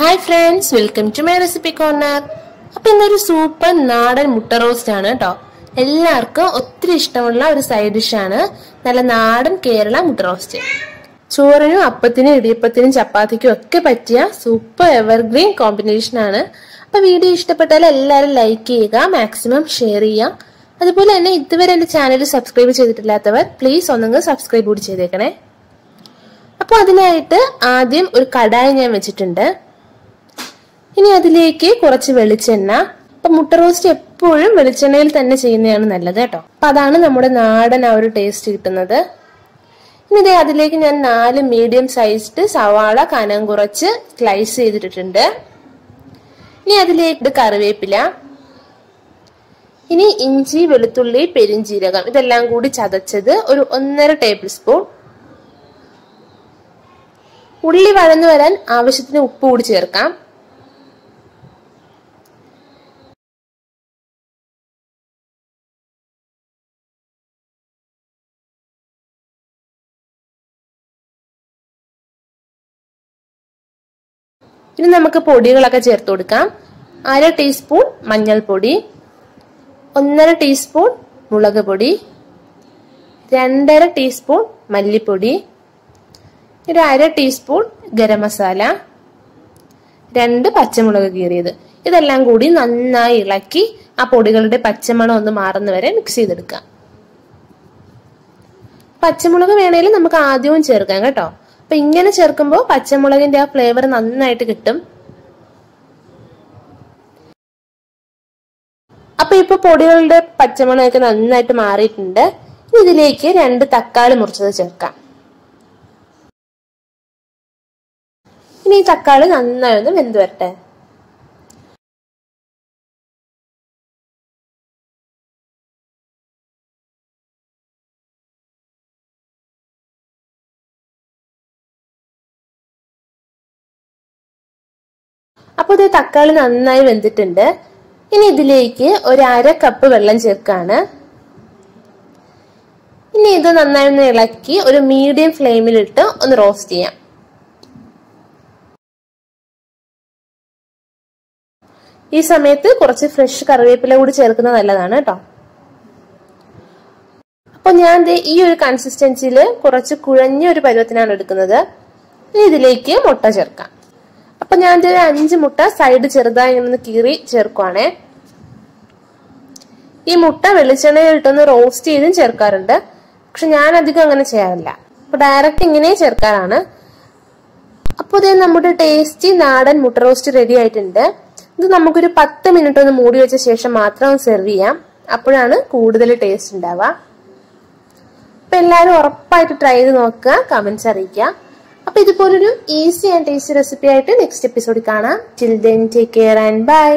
Hi friends, welcome to my recipe corner. അപ്പോൾ ഇന്നൊരു super നാടൻ മുട്ട റോസ്റ്റ് ആണ് ട്ടോ. എല്ലാവർക്കും ഒത്തിരി ഇഷ്ടമുള്ള ഒരു സൈഡ് ഡിഷ് ആണ് നല്ല നാടൻ കേരള മുട്ട റോസ്റ്റ്. ചോറിനും അപ്പത്തിനും ഇടിയപ്പത്തിനും ചപ്പാത്തിക്കും ഒക്കെ പറ്റിയ സൂപ്പർ എവർഗ്രീൻ കോമ്പിനേഷൻ ആണ്. അപ്പോൾ വീഡിയോ ഇഷ്ടപ്പെട്ടാൽ എല്ലാവരും ലൈക്ക് ചെയ്യുക, മാക്സിമം ഷെയർ ചെയ്യുക. അതുപോലെ തന്നെ ഇതുവരെ എൻ്റെ ചാനൽ സബ്സ്ക്രൈബ് ചെയ്തിട്ടില്ലാത്തവർ പ്ലീസ് ഒന്നെങ്കിൽ സബ്സ്ക്രൈബ് കൂടി ചെയ്തേക്കണേ. അപ്പോൾ അതിനായിട്ട് ആദ്യം ഒരു കടായി ഞാൻ വെച്ചിട്ടുണ്ട്. ഇനി അതിലേക്ക് കുറച്ച് വെളിച്ചെണ്ണ. അപ്പൊ മുട്ട റോസ്റ്റ് എപ്പോഴും വെളിച്ചെണ്ണയിൽ തന്നെ ചെയ്യുന്നതാണ് നല്ലത് കേട്ടോ. അപ്പൊ അതാണ് നമ്മുടെ നാടൻ ആ ഒരു ടേസ്റ്റ് കിട്ടുന്നത്. ഇനി ഇതേ അതിലേക്ക് ഞാൻ 4 മീഡിയം സൈസ്ഡ് സവാള കനം കുറച്ച് സ്ലൈസ് ചെയ്തിട്ടുണ്ട്. ഇനി അതിലേക്ക് കറിവേപ്പില, ഇനി ഇഞ്ചി, വെളുത്തുള്ളി, പെരിഞ്ജീരകം ഇതെല്ലാം കൂടി ചതച്ചത് ഒരു 1.5 ടേബിൾ സ്പൂൺ. ഉള്ളി വഴന്നു വരാൻ ആവശ്യത്തിന് ഉപ്പ് കൂടി ചേർക്കാം. ഇനി നമുക്ക് പൊടികളൊക്കെ ചേർത്ത് കൊടുക്കാം. 1/2 ടീസ്പൂൺ മഞ്ഞൾപ്പൊടി, 1.5 ടീസ്പൂൺ മുളക് പൊടി, 2.5 ടീസ്പൂൺ മല്ലിപ്പൊടി, 1/2 ടീസ്പൂൺ ഗരം മസാല, 2 പച്ചമുളക് കീറിയത്. ഇതെല്ലാം കൂടി നന്നായി ഇളക്കി ആ പൊടികളുടെ പച്ചമണം ഒന്ന് മാറുന്നവരെ മിക്സ് ചെയ്തെടുക്കാം. പച്ചമുളക് വേണേലും നമുക്ക് ആദ്യവും ചേർക്കാം കേട്ടോ. അപ്പൊ ഇങ്ങനെ ചേർക്കുമ്പോൾ പച്ചമുളകിന്റെ ആ ഫ്ലേവർ നന്നായിട്ട് കിട്ടും. അപ്പൊ ഇപ്പൊ പൊടികളുടെ പച്ചമണമൊക്കെ നന്നായിട്ട് മാറിയിട്ടുണ്ട്. ഇതിലേക്ക് 2 തക്കാളി മുറിച്ചത് ചേർക്കാം. ഇനി ഈ തക്കാളി നന്നായി ഒന്ന് വെന്ത് വരട്ടെ. അപ്പൊ ഇത് തക്കാളി നന്നായി വെന്തിട്ടുണ്ട്. ഇനി ഇതിലേക്ക് ഒരു 1/2 കപ്പ് വെള്ളം ചേർക്കാണ്. ഇനി ഇത് നന്നായി ഒന്ന് ഇളക്കി ഒരു മീഡിയം ഫ്ലെയിമിലിട്ട് ഒന്ന് റോസ്റ്റ് ചെയ്യാം. ഈ സമയത്ത് കുറച്ച് ഫ്രഷ് കറിവേപ്പില കൂടി ചേർക്കുന്നത് നല്ലതാണ് കേട്ടോ. അപ്പൊ ഞാൻ ഈ ഒരു കൺസിസ്റ്റൻസിയിൽ കുറച്ച് കുഴഞ്ഞ ഒരു പരുവത്തിനാണ് എടുക്കുന്നത്. ഇനി ഇതിലേക്ക് മുട്ട ചേർക്കാം. അപ്പൊ ഞാൻ 5 മുട്ട സൈഡ് ചെറുതായി ഒന്ന് കീറി ചേർക്കുവാണേ. ഈ മുട്ട വെളിച്ചെണ്ണയിലിട്ടൊന്ന് റോസ്റ്റ് ചെയ്തും ചേർക്കാറുണ്ട്. പക്ഷെ ഞാൻ അധികം അങ്ങനെ ചെയ്യാറില്ല. അപ്പൊ ഡയറക്റ്റ് ഇങ്ങനെ ചേർക്കാറാണ്. അപ്പൊ ഇത് നമ്മുടെ ടേസ്റ്റി നാടൻ മുട്ട റോസ്റ്റ് റെഡി ആയിട്ടുണ്ട്. ഇത് നമുക്കൊരു 10 മിനിറ്റ് ഒന്ന് മൂടി വെച്ച ശേഷം മാത്രം സെർവ് ചെയ്യാം. അപ്പോഴാണ് കൂടുതൽ ടേസ്റ്റ് ഉണ്ടാവുക. അപ്പൊ എല്ലാവരും ഉറപ്പായിട്ട് ട്രൈ ചെയ്ത് നോക്കുക, കമന്റ്സ് അറിയിക്കുക. അപ്പൊ ഇതുപോലൊരു ഈസി ആൻഡ് ടേസ്റ്റി റെസിപ്പി ആയിട്ട് നെക്സ്റ്റ് എപ്പിസോഡിൽ കാണാം. Till then take care and by.